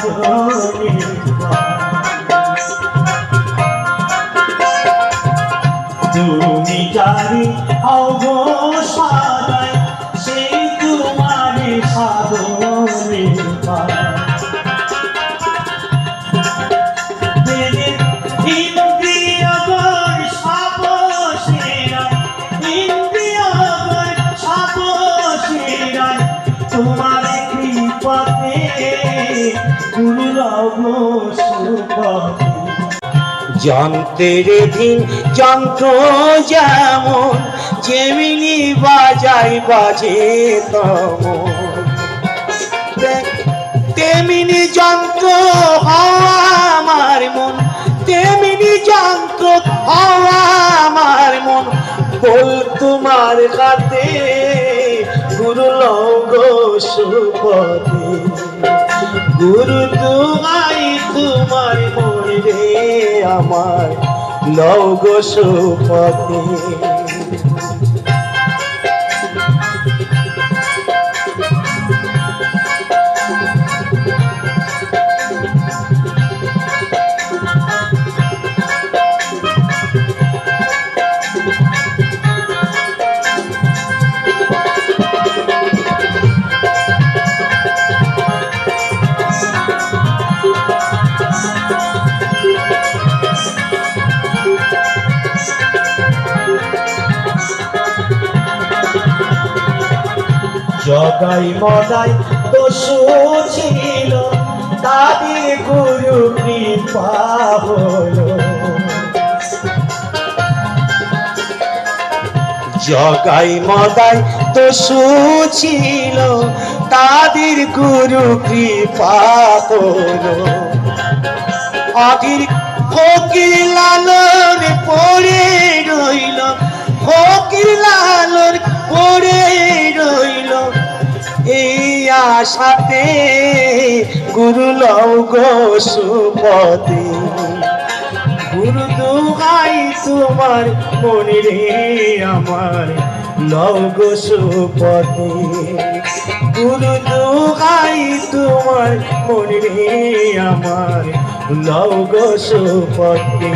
সাধনে তুমি জানি হবো সাদাই সেই তোমার সাধনে তোমার কৃপাতে দুর্লভ সুপথে যন্ত্রের ভিন যন্ত্র যেমন যেমিনি বাজাই বাজে তমন তেমিনি যন্ত্র হওয়া আমার মন তেমিনি যন্ত্র হওয়া আমার মন বল তোমার হাতে গুরু লঙ্গ সুপথে গুরু তোমায় তোমার মনে রে আমার লঙ্গ সুপথে জগাই মদাই দোষ ছিল তাদের গুরু কৃপা হলো জগাই মদাই দোষ ছিল তাদের গুরু কৃপা হলো আদির ফকির লালন পড়ে রইল ফকির লালন পড়ে রইল এই আশাতে গুরু লঙ্গ সুপথে গুরু দুহাই তোমার মনে রে আমার লঙ্গ সুপথে গুরু দুহাই তোমার মনে রে আমার লঙ্গ সুপথে